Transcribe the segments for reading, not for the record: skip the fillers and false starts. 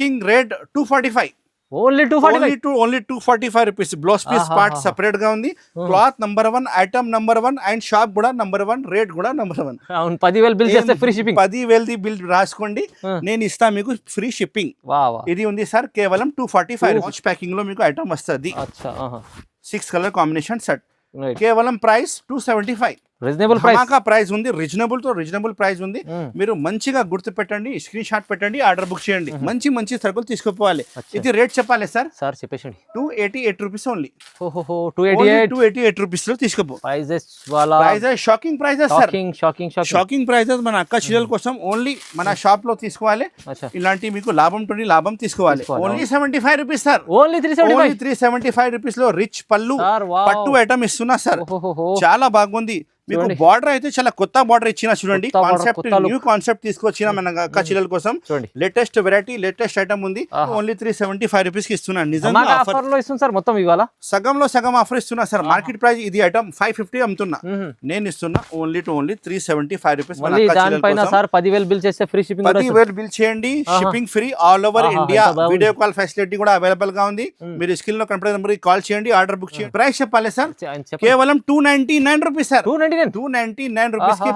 King red 245. Only 245. Only 245 rupees. Blouse piece part separate గా ఉంది. Cloth number 1, item number 1 and shop కూడా number 1, rate కూడా number 1. అవును 10,000 bill చేస్తే free shipping. 10,000 bill రాసుకోండి, నేను ఇస్తా మీకు ఫ్రీ షిప్పింగ్. ఇది ఉంది సార్ కేవలం 245. వాచ్ ప్యాకింగ్ లో మీకు ఐటమ్ వస్తుంది. 6 కలర్ కాంబినేషన్ సెట్. కేవలం ప్రైస్ 275. Reasonable price. ధమాకా ప్రైస్ ఉంది. రీజనబుల్ ప్రైస్ ఉంది. మీరు మంచిగా గుర్తు పెట్టండి, స్క్రీన్ షాట్ పెట్టండి, ఆర్డర్ బుక్ చేయండి. మంచి సరుకులు తీసుకుపోవాలి. ఇది రేట్ చెప్పాలి సార్ చెప్పేసి 288 రూపీస్ ఓన్లీ. 288 రూపీస్ లో తీసుకోపో. Prices shocking prices sir. Shocking prices మన అక్క చీరల కోసం ఓన్లీ మన షాప్ లో తీసుకోవాలి. ఇలాంటి మీకు లాభం తీసుకోవాలి. Only 75 rupees sir. Only 375 rupees లో రిచ్ పళ్ళు పట్టు ఐటమ్ ఇస్తున్నా సార్. చాలా బాగుంది. మీకు బార్డర్ అయితే చాలా కొత్త బార్డర్ ఇచ్చిన చూడండి. న్యూ కాన్సెప్ట్ తీసుకొచ్చిన మన అక్క చీరల కోసం. లేటెస్ట్ వెరైటీ, లేటెస్ట్ ఐటమ్ ఉంది. ఓన్లీ 375 రూపీస్ కి ఇస్తున్నాను. నిజంగా ఆఫర్ లో ఇస్తున్నా సార్. మొత్తం ఇవాళ సగం ఆఫర్ ఇస్తున్నా సార్. మార్కెట్ ప్రైస్ ఇది ఐటమ్ 550 అమ్ముతున్నా, నేను ఇస్తున్నా ఓన్లీ 375 రూపీస్. సార్ 10,000 బిల్ చేస్తే ఫ్రీ షిప్పింగ్. 10,000 బిల్ చేయండి, shipping free all over India. Video call facility కూడా అవైలబుల్ గా ఉంది. మీరు స్క్రీన్ లో కనపడే నెంబర్ కి కాల్ చేయండి, ఆర్డర్ బుక్ చేయండి. ప్రైస్ చెప్పాలి సార్. కేవలం 299 రూపీస్ సార్. 299 రూపీస్ కి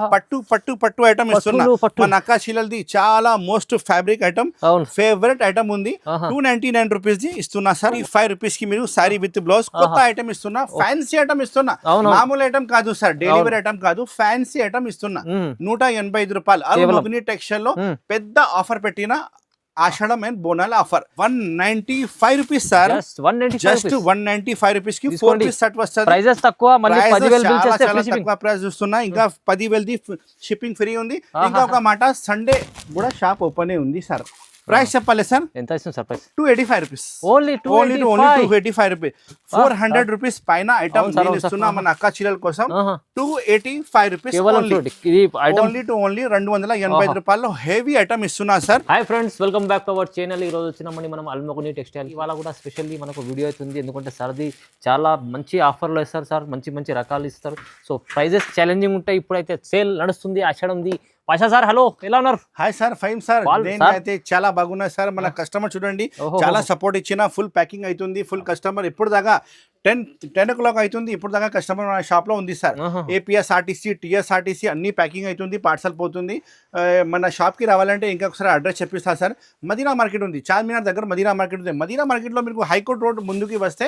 పట్టు ఐటమ్ ఇస్తున్నా. మన అక్క చీరలది చాలా most fabric item, favourite item ఉంది. 299 రూపీస్ ది ఇస్తున్నా సార్. 5 రూపీస్ కి మీరు సారీ విత్ బ్లౌజ్ కొత్త ఐటమ్ ఇస్తున్నా. ఫ్యాన్సీ ఐటమ్ ఇస్తున్నా. మామూలు ఐటమ్ కాదు సార్, డెలివరీ ఐటమ్ కాదు, ఫ్యాన్సీ ఐటమ్ ఇస్తున్నా. 185 రూపాయలు. అల్మోగ్ని టెక్స్టైల్ లో పెద్ద ఆఫర్ పెట్టిన ఆషాఢం అండ్ బోనాల offer. 195 rupees sir. Just 195 rupees కి 4 పీస్ సెట్ వస్తుంది. ప్రైజెస్ తక్కువ, మళ్ళీ 10,000 బిల్ చేస్తే ఫ్రీ షిప్పింగ్. తక్కువ ప్రైస్ చూస్తున్నా. ఇంకా 10,000 ది షిప్పింగ్ ఫ్రీ ఉంది. ఇంకా ఒక మాట, సండే కూడా షాప్ ఓపెన్ ఉంది సార్. ప్రైస్ చెప్పాలి సార్. ఎంత ఇస్తుంది sir price? 285 rupees. Only 285 rupees. 400 rupees పైన ఐటమ్ నేను ఇస్తున్నా మన అక్క చీరల కోసం. 285 రూపీస్ ఓన్లీ 285 రూపాయల్లో హెవీ ఐటమ్ ఇస్తున్నా sir. Hi friends, welcome back to our channel. ఈ రోజు వచ్చినామని మనం అల్మోగ్ని టెక్స్టైల్. ఇవాళ కూడా స్పెషల్లీ మనకు వీడియో అవుతుంది, ఎందుకంటే సార్ది చాలా మంచి ఆఫర్లో ఇస్తారు సార్. మంచి రకాలు ఇస్తారు. సో ప్రైజెస్ ఛాలెంజింగ్ ఉంటాయి. ఇప్పుడైతే సేల్ నడుస్తుంది, ఆషాఢంది. పాషా సార్, హలో, ఎలా ఉన్నారు? Hi sir, fine sir. అయితే చాలా బాగున్నాయి సార్. మన కస్టమర్ చూడండి, చాలా సపోర్ట్ ఇచ్చిన. ఫుల్ ప్యాకింగ్ అవుతుంది. ఫుల్ కస్టమర్ ఇప్పుడు దాకా 10 o'clock అవుతుంది. ఇప్పుడు దాకా కస్టమర్ మన షాప్ లో ఉంది సార్. ఏపీఎస్ఆర్టీసీ, టీఎస్ఆర్టీసీ అన్ని ప్యాకింగ్ అవుతుంది, పార్సల్ పోతుంది. మన షాప్ కి రావాలంటే ఇంకొకసారి అడ్రస్ చెప్పిస్తా సార్. మదీనా మార్కెట్ ఉంది, చార్మినార్ దగ్గర మదీనా మార్కెట్ ఉంది. మదీనా మార్కెట్ లో మీకు హైకోర్ట్ రోడ్ ముందుకి వస్తే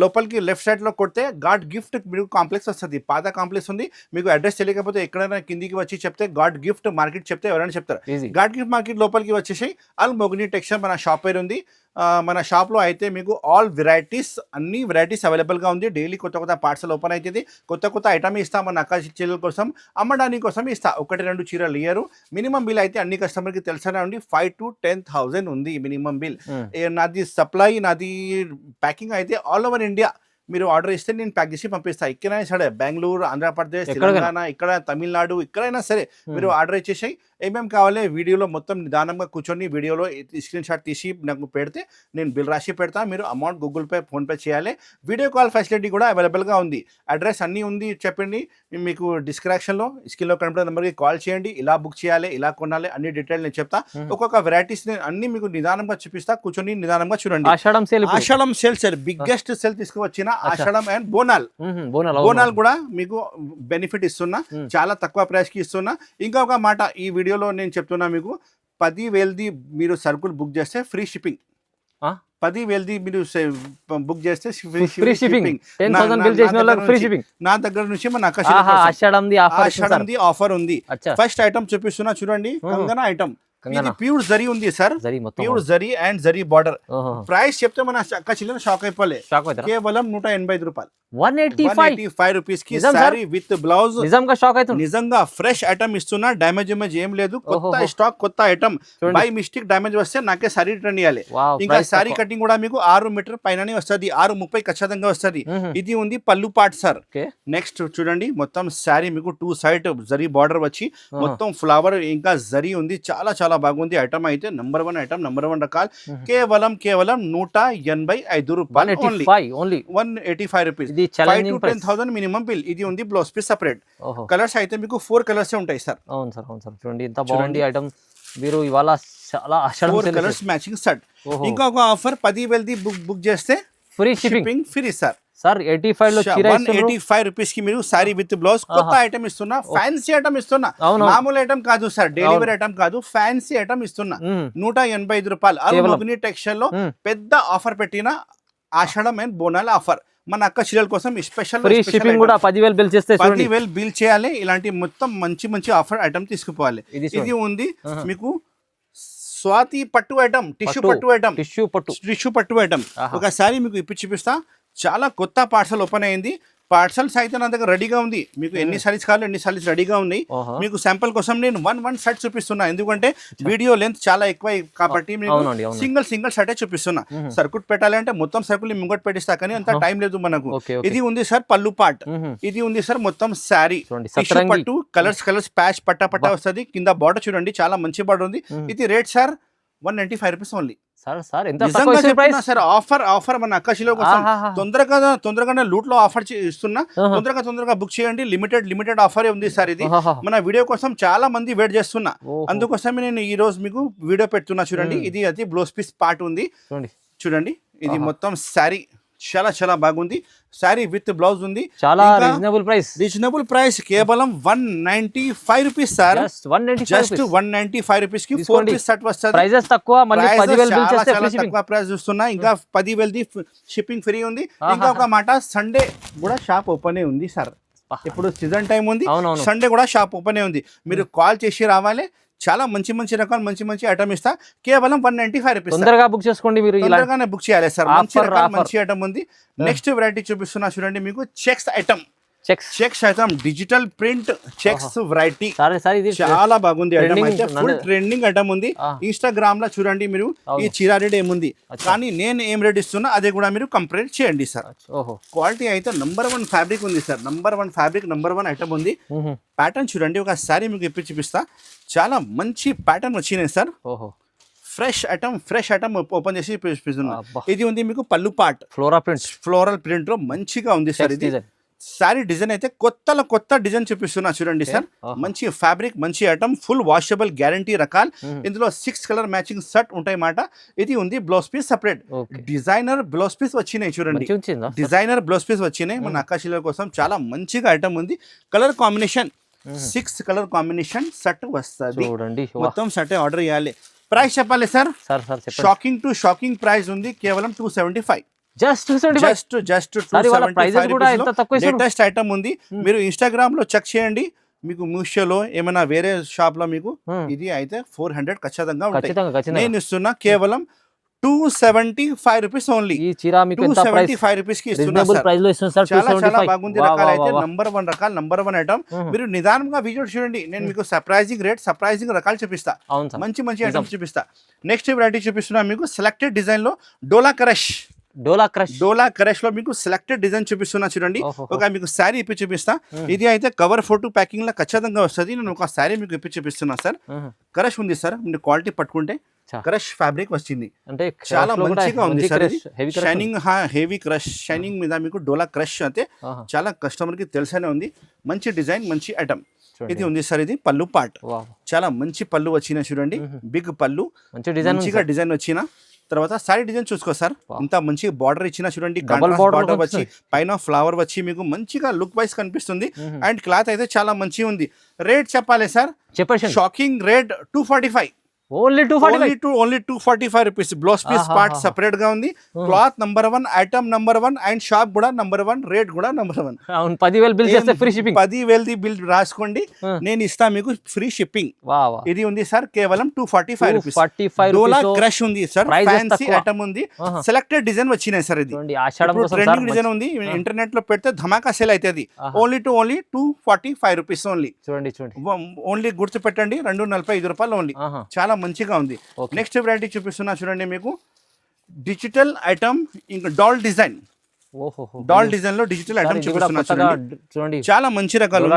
లోపలికి లెఫ్ట్ సైడ్ లో కొడితే గాడ్ గిఫ్ట్ మీకు కాంప్లెక్స్ వస్తుంది. పాత కాంప్లెక్స్ ఉంది. మీకు అడ్రస్ తెలియకపోతే ఎక్కడైనా కిందికి వచ్చి చెప్తే గాడ్ గిఫ్ట్ మార్కెట్ చెప్తే ఎవరైనా చెప్తారు. గాడ్ గిఫ్ట్ మార్కెట్ లోపలికి వచ్చేసి అల్మోగ్ని టెక్స్టైల్ మన షాప్ పేరు ఉంది. మన షాప్లో అయితే మీకు ఆల్ వెరైటీస్, అన్ని వెరైటీస్ అవైలబుల్గా ఉంది. డైలీ కొత్త పార్సల్ ఓపెన్ అవుతుంది. కొత్త ఐటమ్ ఇస్తా మన అక్క చీరల కోసం, అమ్మడానికి కోసం ఇస్తా. 1-2 చీరలు ఇయ్యరు. మినిమం బిల్ అయితే అన్ని కస్టమర్కి తెలిసనే ఉంది, 5,000 to 10,000 ఉంది మినిమం బిల్. నాది సప్లై, నాది ప్యాకింగ్ అయితే ఆల్ ఓవర్ ఇండియా. మీరు ఆర్డర్ ఇస్తే నేను ప్యాక్ చేసి పంపిస్తాను. ఎక్కడైనా సరే, బెంగళూరు, ఆంధ్రప్రదేశ్, తెలంగాణ, ఇక్కడ తమిళనాడు, ఎక్కడైనా సరే మీరు ఆర్డర్ ఇచ్చేసి ఏమేమి కావాలి వీడియోలో మొత్తం నిదానంగా కూర్చొని వీడియోలో స్క్రీన్ షాట్ తీసి నాకు పెడితే నేను బిల్ రాసి పెడతా. మీరు అమౌంట్ గూగుల్ పే, ఫోన్పే చేయాలి. వీడియో కాల్ ఫెసిలిటీ కూడా అవైలబుల్గా ఉంది. అడ్రస్ అన్నీ ఉంది, చెప్పండి. మీకు డిస్క్రిప్షన్లో స్క్రీన్లో కనపడే నెంబర్కి కాల్ చేయండి. ఇలా బుక్ చేయాలి, ఇలా కొనాలి, అన్ని డీటెయిల్ నేను చెప్తా. ఒక్కొక్క వెరైటీస్ అన్ని మీకు నిదానంగా చూపిస్తా. కూర్చొని నిదానంగా చూడండి. ఆషాఢం సేల్ సార్, బిగ్గెస్ట్ సేల్ తీసుకువచ్చిన ఆషాఢం అండ్ బోనాల్ కూడా మీకు బెనిఫిట్ ఇస్తున్నా. చాలా తక్కువ ప్రైస్ కి ఇస్తున్నా. ఇంకొక మాట, ఈ వీడియోలో నేను చెప్తున్నా, మీకు 10,000 మీరు సరుకులు బుక్ చేస్తే ఫ్రీ షిప్పింగ్. 10,000 మీరు బుక్ చేస్తే ఫ్రీ షిప్పింగ్. నా దగ్గర నుంచి మన ఆషాఢంది ఆఫర్ ఉంది. ఫస్ట్ ఐటమ్ చూపిస్తున్నా చూడండి, కంగనా ఐటమ్. ఇది ప్యూర్ జరీ ఉంది sir. Pure zari and zari border. Price చెప్తే మన అక్క చిల్లర షాక్ అయిపోలే. కేవలం 185 రూపాయలు. 185 రూపీస్ కి సారీ విత్ బ్లౌజ్. నిజంగా ఫ్రెష్ ఐటమ్ ఇస్తున్నా. డ్యామేజ్ ఏం లేదు. కొత్త స్టాక్, కొత్త ఐటమ్. బై మిస్టేక్ డ్యామేజ్ వస్తే నాకే సారీ రిటర్న్ ఇవ్వాలి. ఇంకా సారీ కటింగ్ కూడా మీకు 6 మీటర్ పైననే వస్తుంది. 6:30 ఖచ్చితంగా వస్తుంది. ఇది ఉంది పళ్ళు పార్ట్ సార్. నెక్స్ట్ చూడండి, మొత్తం సారీ మీకు 2 సైడ్ జరీ బార్డర్ వచ్చి మొత్తం ఫ్లవర్ ఇంకా జరీ ఉంది. చాలా బాగుంది ఐటమ్. అయితే నంబర్ 1 ఐటమ్, నంబర్ 1 రకాలు. కేవలం 185 రూపాయలు. Only 185 rupees. 5,000 to 10,000 minimum bill. ఇది ఉంది బ్లౌజ్ పీస్ సెపరేట్. కలర్స్ అయితే మీకు 4 కలర్స్ ఉంటాయి సార్. అవును సార్. చూడండి ఎంత బాగుంది ఐటమ్. మీరు ఇవాళ చాలా ఆషాఢం 4 కలర్స్ మ్యాచింగ్ షర్ట్. ఇంకొక ఆఫర్ 10,000ది బుక్ చేస్తే free shipping free sir. Sir 85 లో చీర 185 రూపీస్ కి మీరు సారీ విత్ బ్లౌజ్ కొత్త ఐటమ్ ఇస్తున్నా, ఫ్యాన్సీ ఐటమ్ ఇస్తున్నా, మామూలు ఐటమ్ కాదు సార్, డెలివరీ ఐటమ్ కాదు, ఫ్యాన్సీ ఐటమ్ ఇస్తున్నా. 185 రూపాయలు. అల్మోగ్ని టెక్స్టైల్ లో పెద్ద ఆఫర్ పెట్టిన ఆషాఢం అండ్ బోనాల ఆఫర్. మన అక్క చీరల కోసం స్పెషల్ ఫ్రీ షిప్పింగ్ కూడా 10,000 బిల్ చేస్తే 10,000 బిల్ చేయాలి. ఇలాంటి మొత్తం మంచి మంచి ఆఫర్ ఐటమ్ తీసుకుపోవాలి. ఇది ఉంది మీకు స్వాతి పట్టు ఐటమ్, టిష్యూ పట్టు ఐటమ్. ఒకసారి మీకు ఇప్పి చూపిస్తా. చాలా కొత్త పార్సల్ ఓపెన్ అయింది. పార్సల్స్ అయితే నా దగ్గర రెడీగా ఉంది. మీకు ఎన్ని సారీస్ కావాలి ఎన్ని సారీస్ రెడీగా ఉన్నాయి. మీకు శాంపుల్ కోసం నేను వన్ షర్ట్ చూపిస్తున్నా, ఎందుకంటే వీడియో లెంత్ చాలా ఎక్కువ కాబట్టి సింగిల్ షర్టే చూపిస్తున్నా. సర్కుట్ పెట్టాలి అంటే మొత్తం సర్కుల్ ముంగట్ పెట్టిస్తా, కానీ అంత టైం లేదు మనకు. ఇది ఉంది సార్ పళ్ళు పార్ట్, ఇది ఉంది సార్ మొత్తం శారీ పట్టు, కలర్స్ ప్యాచ్ పట్టా వస్తుంది. కింద బార్డర్ చూడండి చాలా మంచి బార్డర్ ఉంది. ఇది rate sir 195 rupees only. Sir offer మన అక్కశిలో కోసం తొందరగా లూట్ లో ఆఫర్ ఇస్తున్నా. తొందరగా బుక్ చేయండి. లిమిటెడ్ ఆఫర్ ఉంది సార్. ఇది మన వీడియో కోసం చాలా మంది వెయిట్ చేస్తున్నా, అందుకోసమే నేను ఈ రోజు మీకు వీడియో పెడుతున్నా. చూడండి ఇది అది బ్లౌజ్ పీస్ పార్ట్ ఉంది చూడండి. ఇది మొత్తం శారీ చాలా బాగుంది. శారీ విత్ బ్లౌజ్ ఉంది. చాలా రీజనబుల్ ప్రైస్ కేవలం 195 రూపీస్ సార్. జస్ట్ 195 రూపీస్ కి 4 పీస్ సెట్ వస్తుంది. ప్రైజెస్ తక్కువ, మళ్ళీ 10,000 బిల్ చేస్తే ఫ్రీ షిప్పింగ్. తక్కువ ప్రైస్ చూస్తున్నా. ఇంకా 10,000ది షిప్పింగ్ ఫ్రీ ఉంది. ఇంకా ఒక మాట, సండే కూడా షాప్ ఓపెన్ ఉంది సార్. ఇప్పుడు సీజన్ టైం ఉంది, సండే కూడా షాప్ ఓపెన్ ఉంది. మీరు కాల్ చేసి రావాలి. చాలా మంచి రకాలు మంచి ఐటమ్ ఇస్తా. కేవలం 195 రూపీస్. తొందరగా బుక్ చేసుకోండి, మీరు తొందరగానే బుక్ చేయాలి సార్. మంచి ఐటమ్ ఉంది. నెక్స్ట్ వెరైటీ చూపిస్తున్నా చూడండి. మీకు checks item digital print checks variety చాలా బాగుంది. ఐటమ్ అయితే ఫుల్ ట్రెండింగ్ ఐటమ్ ఉంది. ఇన్స్టాగ్రామ్ లో చూడండి మీరు. ఈ చీర రేట్ ఏముంది, కానీ నేను ఏం రేట్ ఇస్తున్నా అదే కూడా మీరు కంపేర్ చేయండి సార్. క్వాలిటీ అయితే నంబర్ 1 ఫ్యాబ్రిక్ ఉంది sir. Number 1 fabric, number 1 item ఉంది. ప్యాటర్న్ చూడండి. ఒకసారి మీకు ఇప్పి చూపిస్తా. చాలా మంచి ప్యాటర్న్ వచ్చినాయి సార్. ఫ్రెష్ ఐటమ్ ఓపెన్ చేసి చూపిస్తున్నా. ఇది ఉంది మీకు పళ్ళు పార్ట్, ఫ్లోరల్ ప్రింట్ లో మంచిగా ఉంది సార్. ఇది సారీ డిజైన్ అయితే కొత్త డిజైన్ చూపిస్తున్నా చూడండి సార్. మంచి ఫ్యాబ్రిక్, మంచి ఐటమ్, ఫుల్ వాషబుల్ గ్యారంటీ రకాలు. ఇందులో 6 కలర్ మ్యాచింగ్ షర్ట్ ఉంటాయి మాట. ఇది ఉంది blouse piece separate. Designer blouse piece వచ్చినాయి చూడండి. డిజైనర్ బ్లౌజ్ పీస్ వచ్చినాయి మన అక్కాశీల కోసం. చాలా మంచిగా ఐటమ్ ఉంది. Colour combination 6 colour combination shirt వస్తుంది. మొత్తం షర్ట్ ఆర్డర్ చేయాలి. ప్రైస్ చెప్పాలి సార్. షాకింగ్ ప్రైస్ ఉంది. కేవలం 275. జస్ట్ 275. లేటెస్ట్ ఐటమ్ ఉంది. మీరు ఇన్స్టాగ్రామ్ లో చెక్ చేయండి. మీకు మీషోలో ఏమైనా వేరే షాప్ లో మీకు ఇది అయితే 400 ఖచ్చితంగా ఉంటాయి. నేను ఇస్తున్నా కేవలం 275 రూపీస్ ఓన్లీ. 275 రూపీస్ కి ఇస్తున్నా. చాలా బాగుంది. రకాలు అయితే నంబర్ 1 ఐటమ్. మీరు నిదానంగా వీడియో చూడండి. నేను మీకు సర్ప్రైజింగ్ రకాలు చూపిస్తా. మంచి ఐటమ్స్ చూపిస్తా. నెక్స్ట్ వెరైటీ చూపిస్తున్నా మీకు. సెలెక్టెడ్ డిజైన్ లో డోలా క్రష్ లో మీకు సెలెక్టెడ్ డిజైన్ చూపిస్తున్నా చూడండి. ఒక మీకు శారీ ఇప్పి చూపిస్తా. ఇది అయితే కవర్ ఫోటో ప్యాకింగ్ లా ఖచ్చితంగా వస్తుంది. నేను ఒక శారీ మీకు ఇప్పి చూపిస్తున్నా సార్. క్రష్ ఉంది సార్. మీరు క్వాలిటీ పట్టుకుంటే క్రష్ ఫ్యాబ్రిక్ వచ్చింది. అంటే చాలా మంచిగా ఉంది sir. Shining heavy crush shining మీద మీకు డోలా క్రష్ అయితే చాలా కస్టమర్ కి తెలిసనే ఉంది. మంచి డిజైన్, మంచి ఐటమ్. ఇది ఉంది సార్. ఇది పళ్ళు పార్ట్. చాలా మంచి పళ్ళు వచ్చిన చూడండి. బిగ్ పళ్ళు, మంచిగా డిజైన్ వచ్చిన. తర్వాత సారీ డిజైన్ చూసుకో సార్. ఇంత మంచి బార్డర్ ఇచ్చిన చూడండి. బార్డర్ వచ్చి పైన ఫ్లవర్ వచ్చి మీకు మంచిగా లుక్ వైస్ కనిపిస్తుంది. అండ్ క్లాత్ అయితే చాలా మంచిగా ఉంది. రేట్ చెప్పాలి sir. Shocking rate 245. Only 245 rupees. Blouse piece part separate గా ఉంది. Cloth number 1, item number 1, and shop కూడా నంబర్ 1, రేట్ కూడా నంబర్ 1. 10,000 బిల్ చేస్తే ఫ్రీ షిప్పింగ్. 10,000ది బిల్ రాసుకోండి. నేను ఇస్తా మీకు ఫ్రీ షిప్పింగ్. ఇది ఉంది సార్. కేవలం 245 రూపీస్. డోలా క్రష్ ఉంది సార్. ఫ్యాన్సీ ఐటమ్ ఉంది. సెలెక్టెడ్ డిజైన్ వచ్చినాయి సార్. ఇది ట్రెండింగ్ డిజైన్ ఉంది. ఇంటర్నెట్ లో పెడితే ధమాకా సేల్ అవుతుంది. Only 245 rupees only. ఓన్లీ గుర్తు పెట్టండి. 245 రూపాయలు ఓన్లీ. చాలా మంచిగా ఉంది. నెక్స్ట్ వెరైటీ చూపిస్తున్నా చూడండి. మీకు డిజిటల్ ఐటమ్, ఇంకా డాల్ డిజైన్ లో డిజిటల్ ఐటమ్ చూపిస్తున్నా చూడండి. చాలా మంచి రకాలు.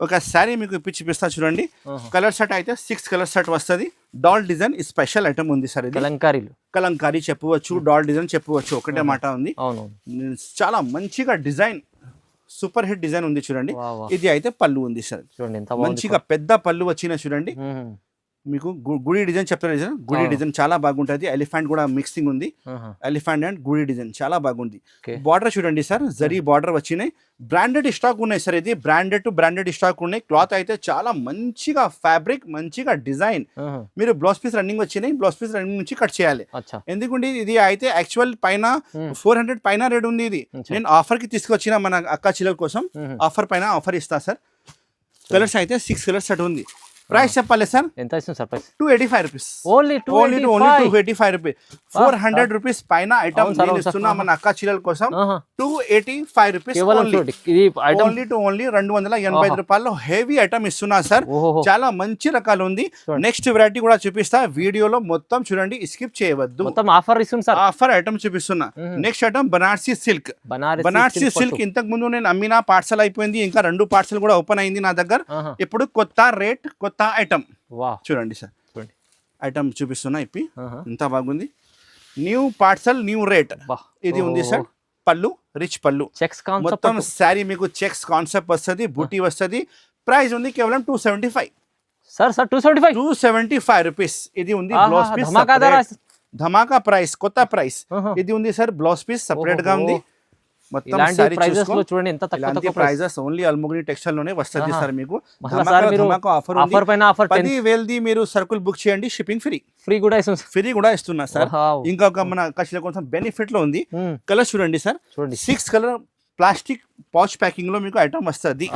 ఒక శారీ మీకు ఇప్పి చూపిస్తా చూడండి. కలర్ సెట్ అయితే 6 కలర్ సెట్ వస్తుంది. డాల్ డిజైన్ స్పెషల్ ఐటమ్ ఉంది సార్. ఇది కలంకారీ చెప్పవచ్చు, డాల్ డిజైన్ చెప్పవచ్చు, ఒకటే మాట ఉంది. చాలా మంచిగా డిజైన్, సూపర్ హిట్ డిజైన్ ఉంది చూడండి. ఇది అయితే పళ్ళు ఉంది సార్. మంచిగా పెద్ద పళ్ళు వచ్చిన చూడండి. మీకు గుడి డిజైన్ చెప్తారు సార్. గుడి డిజైన్ చాలా బాగుంటుంది. ఎలిఫెంట్ కూడా మిక్సింగ్ ఉంది. ఎలిఫెంట్ అండ్ గుడి డిజైన్ చాలా బాగుంది. బార్డర్ చూడండి సార్, జరీ బార్డర్ వచ్చినాయి. బ్రాండెడ్ స్టాక్ ఉన్నాయి సార్. ఇది బ్రాండెడ్ టు బ్రాండెడ్ స్టాక్ ఉన్నాయి. క్లాత్ అయితే చాలా మంచిగా ఫ్యాబ్రిక్, మంచిగా డిజైన్. మీరు బ్లౌజ్ పీస్ రన్నింగ్ వచ్చినాయి. బ్లౌజ్ పీస్ రన్నింగ్ నుంచి కట్ చేయాలి. ఎందుకంటే ఇది అయితే యాక్చువల్ పైన 400 పైన రేట్ ఉంది. ఇది నేను ఆఫర్ కి తీసుకొచ్చిన మన అక్క చిల్లల కోసం. ఆఫర్ పైన ఆఫర్ ఇస్తా సార్. కలర్స్ అయితే 6 కలర్స్ సెట్ ఉంది. ప్రైస్ చెప్పాలి సార్, ఎంత ఇస్తుంది sir price? 285 rupees. Only 285 rupees. 400 rupees పైన ఐటమ్ నేను ఇస్తున్నా మన అక్క చీరల కోసం. 285 రూపీస్ ఓన్లీ 285 రూపాయల్లో హెవీ ఐటమ్ ఇస్తున్నా సార్. చాలా మంచి రకాలు ఉంది. నెక్స్ట్ వెరైటీ కూడా చూపిస్తా. వీడియోలో మొత్తం చూడండి, స్కిప్ చేయవద్దు. ఆఫర్ ఇస్తుంది సార్. ఆఫర్ ఐటమ్ చూపిస్తున్నా. Next item Banarasi silk. Banarasi silk ఇంతకు ముందు నేను అమ్మిన పార్సల్ అయిపోయింది. ఇంకా 2 పార్సల్ కూడా ఓపెన్ అయింది నా దగ్గర. ఇప్పుడు కొత్త రేట్, కొత్త ఐటమ్ చూడండి సార్. ఐటమ్ చూపిస్తున్నా. ఇప్పి ఇంత బాగుంది. New parcel, new rate. ఇది ఉంది సార్. పళ్ళు రిచ్ పళ్ళు, మొత్తం శారీ మీకు చెక్స్ కాన్సెప్ట్ వస్తుంది. బూటీ వస్తుంది. ప్రైస్ ఉంది కేవలం 275 సార్. 275 రూపీస్. ఇది ఉంది బ్లౌజ్ పీస్. ధమాకా ప్రైస్, కొత్త ప్రైస్. ఇది ఉంది సార్. బ్లౌజ్ పీస్ సపరేట్ గా ఉంది. మొత్తం సారీ చూడండి ఎంత తక్కువ ప్రైజెస్ ఓన్లీ అల్మోగిని టెక్స్టైల్ లోనే వస్తుంది సార్. మీకు ఆఫర్ 10,000 ది మీరు సర్కుల్ బుక్ చేయండి, షిప్పింగ్ ఫ్రీ కూడా ఇస్తున్నా సార్. ఇంకొక మన కస్టమర్ కోసం బెనిఫిట్ లో ఉంది. కలర్ చూడండి sir. 6 colour plastic pouch packing లో మీకు ఐటమ్ వస్తుంది.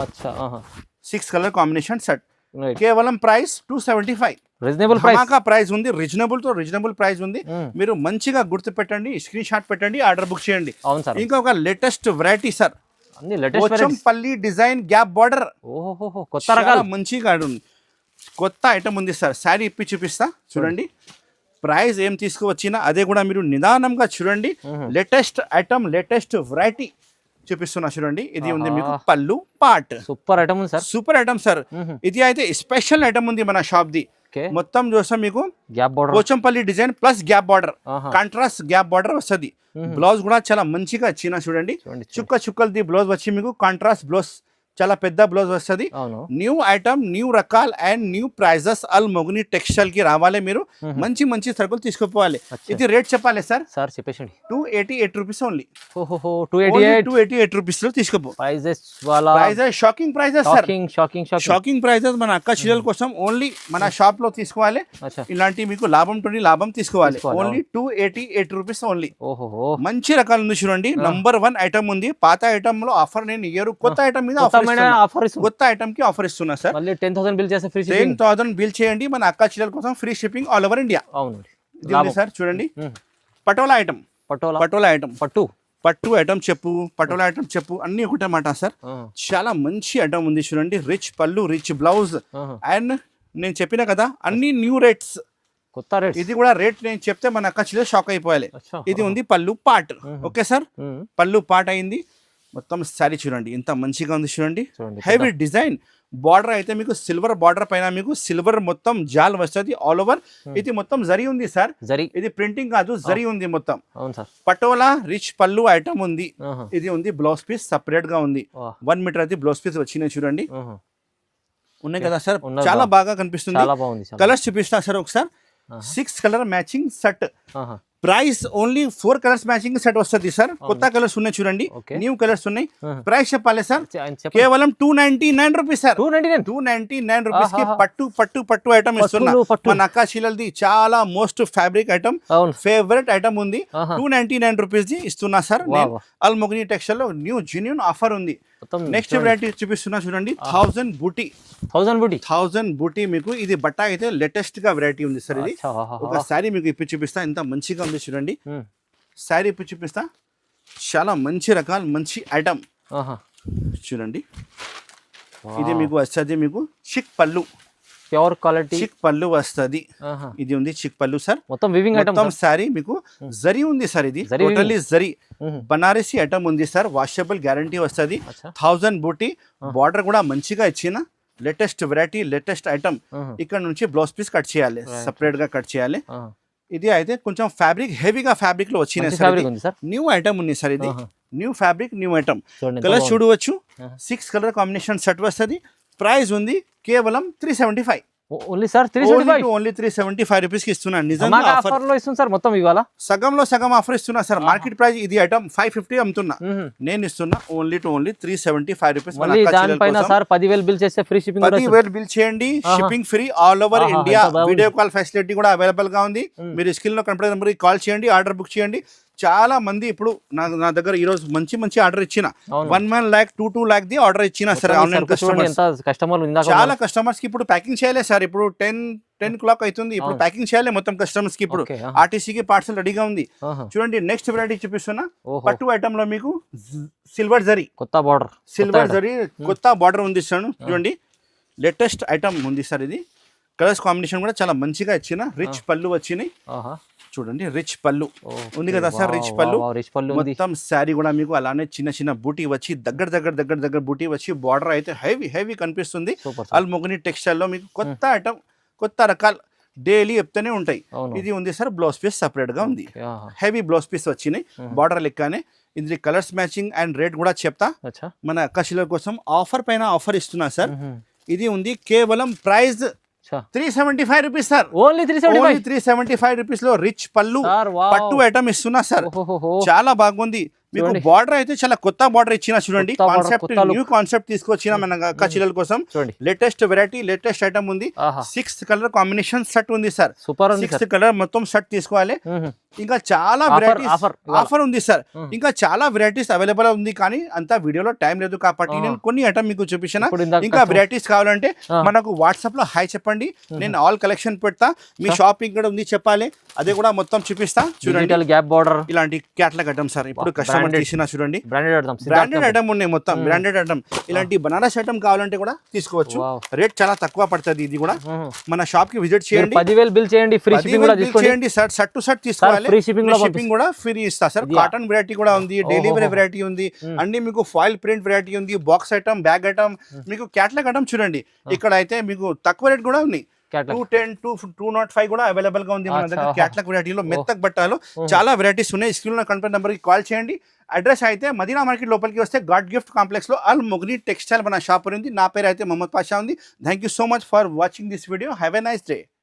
6 కలర్ కాంబినేషన్ సెట్. కేవలం ప్రైస్ 275. ప్రైస్ ఉంది. రీజనబుల్ ప్రైస్ ఉంది. మీరు మంచిగా గుర్తు పెట్టండి, స్క్రీన్ షాట్ పెట్టండి, ఆర్డర్ బుక్ చేయండి. ఇంకొక latest variety sir. Pochampally design gap border. మంచిగా కొత్త ఐటమ్ ఉంది సార్. శారీ ఇప్పి చూపిస్తా చూడండి. ప్రైస్ ఏం తీసుకువచ్చినా అదే కూడా మీరు నిదానంగా చూడండి. లేటెస్ట్ ఐటమ్, లేటెస్ట్ వెరైటీ చూపిస్తున్నా చూడండి. ఇది ఉంది మీకు పళ్ళు పార్ట్. సూపర్ ఐటమ్ ఉంది సార్. Super item sir. ఇది అయితే స్పెషల్ ఐటమ్ ఉంది మన షాప్ ది. మొత్తం చూస్తాం మీకు Pochampally design plus gap border, contrast gap border వస్తుంది. బ్లౌజ్ కూడా చాలా మంచిగా ఇచ్చిన చూడండి. చుక్కలది బ్లౌజ్ వచ్చి మీకు కాంట్రాస్ట్ బ్లౌజ్, చాలా పెద్ద బ్లౌజ్ వస్తుంది. న్యూ ఐటమ్, న్యూ రకాల్ అండ్ న్యూ ప్రైజెస్. అల్మోగిని టెక్స్టైల్ కి రావాలి. మీరు మంచి మంచి సరుకులు తీసుకుపోవాలి. ఇది రేట్ చెప్పాలి సార్. చెప్పేసి 288 రూపీస్ ఓన్లీ. 288 రూపీస్ లో తీసుకోపో. Prices shocking prices sir. Shocking prices మన అక్క చీరల కోసం ఓన్లీ మన షాప్ లో తీసుకోవాలి. ఇలాంటి మీకు లాభం తీసుకోవాలి. Only 288 rupees only. మంచి రకాలు ఉంది చూడండి. నంబర్ 1 ఐటమ్ ఉంది. పాత ఐటమ్ లో ఆఫర్ నేను ఇయ్యరు. కొత్త ఐటమ్ మీద ఆఫర్, కొత్త ఐటమ్ కి ఆఫర్ ఇస్తున్నా సార్. 10,000 బిల్ చేస్తే ఫ్రీ 10,000 బిల్ చేయండి. మన అక్క చీరల కోసం free shipping all over India. అవును సార్. చూడండి పటోలా ఐటమ్. పటోలా ఐటమ్, పట్టు ఐటమ్ చెప్పు, పటోలా ఐటమ్ చెప్పు, అన్ని ఒకటే మాట సార్. చాలా మంచి ఐటమ్ ఉంది చూడండి. రిచ్ పళ్ళు, రిచ్ బ్లౌజ్. అండ్ నేను చెప్పిన కదా అన్ని న్యూ రేట్స్, కొత్త రేట్. ఇది కూడా రేట్ నేను చెప్తే మన అక్క చీర షాక్ అయిపోవాలి. ఇది ఉంది పళ్ళు పార్ట్. Okay sir. పళ్ళు పార్ట్ అయింది. మొత్తం శారీ చూడండి ఎంత మంచిగా ఉంది చూడండి. Heavy design. బార్డర్ అయితే మీకు సిల్వర్ బార్డర్ పైన మీకు సిల్వర్ మొత్తం జాల్ వస్తుంది ఆల్ ఓవర్. ఇది మొత్తం జరీ ఉంది సార్. ఇది ప్రింటింగ్ కాదు, జరీ ఉంది మొత్తం. పటోలా రిచ్ పళ్ళు ఐటమ్ ఉంది. ఇది ఉంది బ్లౌజ్ పీస్ సపరేట్ గా ఉంది. 1 మీటర్ అది బ్లౌజ్ పీస్ వచ్చినాయి చూడండి. ఉన్నాయి కదా సార్. చాలా బాగా కనిపిస్తుంది. కలర్స్ చూపిస్తా సార్ ఒకసారి. 6 colour matching set. Price only 4 colours matching set వస్తుంది సార్. కొత్త కలర్స్ ఉన్నాయి చూడండి, న్యూ కలర్స్ ఉన్నాయి. ప్రైస్ చెప్పాలి సార్. కేవలం 299 రూపీస్ సార్. 299 రూపీస్ కి పట్టు ఐటమ్ ఇస్తున్నా. మన అక్క చీరలది చాలా most fabric item, favourite item ఉంది. 299 రూపీస్ ది ఇస్తున్నా సార్. అల్మోగిని టెక్స్టైల్ లో న్యూ జెన్యూన్ ఆఫర్ ఉంది. నెక్స్ట్ వెరైటీ చూపిస్తున్నా చూడండి. 1000 బూటీ మీకు. ఇది బట్ట అయితే లేటెస్ట్ గా వెరైటీ ఉంది సార్. ఇది ఒక శారీ మీకు ఇప్పి చూపిస్తా. ఎంత మంచిగా ఉంది చూడండి. శారీ ఇప్పి చూపిస్తా. చాలా మంచి రకాలు, మంచి ఐటమ్ చూడండి. ఇది మీకు వస్తుంది మీకు చిక్ పళ్ళు, ప్యూర్ క్వాలిటీ చిక్ పళ్ళు వస్తుంది. ఇది ఉంది చిక్ పళ్ళు సార్. మొత్తం వివింగ్ ఐటమ్. మొత్తం శారీ మీకు జరీ ఉంది సార్. ఇది టోటల్లీ జరీ బనారసి ఐటమ్ ఉంది సార్. వాషబుల్ గ్యారంటీ వస్తుంది. 1000 బూటీ. బార్డర్ కూడా మంచిగా ఇచ్చిన లేటెస్ట్ వెరైటీ, లేటెస్ట్ ఐటమ్. ఇక్కడ నుంచి బ్లౌజ్ పీస్ కట్ చేయాలి, సపరేట్ గా కట్ చేయాలి. ఇది అయితే కొంచెం ఫ్యాబ్రిక్ హెవీగా ఫ్యాబ్రిక్ లో వచ్చినాయి సార్. న్యూ ఐటమ్ ఉంది సార్. ఇది new fabric, new item. Colour చూడవచ్చు. 6 కలర్ కాంబినేషన్ సెట్ వస్తుంది. ప్రైస్ ఉంది కేవలం 375. ఓన్లీ సార్ 375 ఓన్లీ 375 రూపీస్ కి ఇస్తున్నాను నిజంగా మాకు ఆఫర్ ఆఫర్ లో ఇస్తుంది సార్ మొత్తం ఇవాళ సగంలో సగం ఆఫర్ ఇస్తున్నా సార్ మార్కెట్ ప్రైస్ ఇది ఐటమ్ 550 అమ్ముతున్నా నేను ఇస్తున్నా ఓన్లీ 375 రూపీస్ మళ్ళీ దానిపైన సార్ 10,000 బిల్ చేస్తే ఫ్రీ షిప్పింగ్ 10,000 బిల్ చేయండి shipping free all over India video call facility కూడా అవైలబుల్ గా ఉంది మీరు స్క్రీన్ లో కనపడే నెంబర్ కి కాల్ చేయండి ఆర్డర్ బుక్ చేయండి చాలా మంది ఇప్పుడు నా దగ్గర ఈ రోజు మంచి ఆర్డర్ ఇచ్చిన 1 lakh 2 lakh ది ఆర్డర్ ఇచ్చిన సార్ ఆన్లైన్ కస్టమర్లు చాలా కస్టమర్స్ కి ఇప్పుడు ప్యాకింగ్ చేయలే సార్ ఇప్పుడు 10 o'clock అవుతుంది ఇప్పుడు ప్యాకింగ్ చేయాలి మొత్తం కస్టమర్స్ కి ఇప్పుడు ఆర్టీసీ కి పార్సల్ రెడీగా ఉంది చూడండి నెక్స్ట్ వెరైటీ చూపిస్తున్నా పట్టు ఐటమ్ లో మీకు సిల్వర్ జరీ కొత్త బార్డర్ ఉంది సార్ చూడండి లేటెస్ట్ ఐటమ్ ఉంది సార్ ఇది కలర్స్ కాంబినేషన్ కూడా చాలా మంచిగా ఇచ్చిన రిచ్ పళ్ళు వచ్చినాయి చూడండి రిచ్ పళ్ళు ఉంది కదా సార్ రిచ్ పళ్ళు మొత్తం శారీ కూడా మీకు అలానే చిన్న బూటీ వచ్చి దగ్గర బూటీ వచ్చి బార్డర్ అయితే హెవీ కనిపిస్తుంది అల్మోగని టెక్స్టైల్ లో మీకు కొత్త ఐటమ్ కొత్త రకాలు డైలీ చెప్తూనే ఉంటాయి ఇది ఉంది సార్ బ్లౌజ్ పీస్ సపరేట్ గా ఉంది హెవీ బ్లౌజ్ పీస్ వచ్చినాయి బార్డర్ లెక్కనే ఇది కలర్స్ మ్యాచింగ్ అండ్ రేట్ కూడా చెప్తా మన కస్టమర్ కోసం ఆఫర్ పైన ఆఫర్ ఇస్తున్నా సార్ ఇది ఉంది కేవలం price 375 rupees sir only 375 rupees లో రిచ్ పళ్ళు పట్టు ఐటమ్ ఇస్తున్నా సార్ చాలా బాగుంది మీకు బార్డర్ అయితే చాలా కొత్త బార్డర్ ఇచ్చిన చూడండి కాన్సెప్ట్ న్యూ కాన్సెప్ట్ తీసుకొచ్చిన మన కచ్చిలల కోసం లేటెస్ట్ వెరైటీ లేటెస్ట్ ఐటమ్ ఉంది 6 కలర్ కాంబినేషన్ సెట్ ఉంది సార్ సూపర్ 6 కలర్ మొత్తం సెట్ తీసుకోవాలి ఇంకా చాలా వెరైటీస్ ఆఫర్ ఉంది సార్ ఇంకా చాలా వెరైటీస్ అవైలబుల్ ఉంది కానీ అంత వీడియోలో టైం లేదు కాబట్టి నేను కొన్ని ఐటమ్ మీకు చూపించిన ఇంకా వెరైటీస్ కావాలంటే మనకు వాట్సాప్ లో హాయ్ చెప్పండి నేను ఆల్ కలెక్షన్ పెడతా మీ షాపింగ్ కూడా ఉంది చెప్పాలి అదే కూడా మొత్తం చూపిస్తా చూడండి గ్యాప్ బార్డర్ ఇలాంటి క్యాట్లాగ్ ఐటమ్ సార్ ఇప్పుడు కస్టమర్ తీసిన చూడండి బ్రాండెడ్ ఐటమ్ ఉన్నాయి మొత్తం బ్రాండెడ్ ఐటమ్ ఇలాంటి బనారస్ ఐటమ్ కావాలంటే కూడా తీసుకోవచ్చు రేట్ చాలా తక్కువ పడుతుంది ఇది కూడా మన షాప్ కి విజిట్ చేయండి 10,000 బిల్ చేయండి ఫ్రీ షిప్పింగ్ కూడా తీసుకోండి షర్ట్ టు షర్ట్ తీసుకోవాలి ఫ్రీ షిప్పింగ్ కూడా ఫ్రీ ఇస్తా సార్ కాటన్ వెరైటీ కూడా ఉంది డెలివరీ వెరైటీ ఉంది అన్ని మీకు ఫాయిల్ ప్రింట్ వెరైటీ ఉంది బాక్స్ ఐటమ్ బ్యాగ్ ఐటమ్ మీకు క్యాట్లాగ్ ఐటమ్ చూడండి ఇక్కడ అయితే మీకు తక్కువ రేట్ కూడా ఉంది 210 205 కూడా అవైలబుల్ గా ఉంది మన దగ్గర క్యాట్లాగ్ వెరైటీలో మెత్తక్ బట్టాలు చాలా వెరైటీస్ ఉన్నాయి స్క్రీన్ లో కనపడే నెంబర్ కి కాల్ చేయండి అడ్రస్ అయితే మదీనా మార్కెట్ లోపలికి వస్తే గాడ్ గిఫ్ట్ కాంప్లెక్స్ లో అల్ మొగ్ని టెక్స్టైల్ మన షాప్ ఉంది నా పేరు అయితే మొహమ్మద్ పాషా ఉంది thank you so much for watching this video have a nice day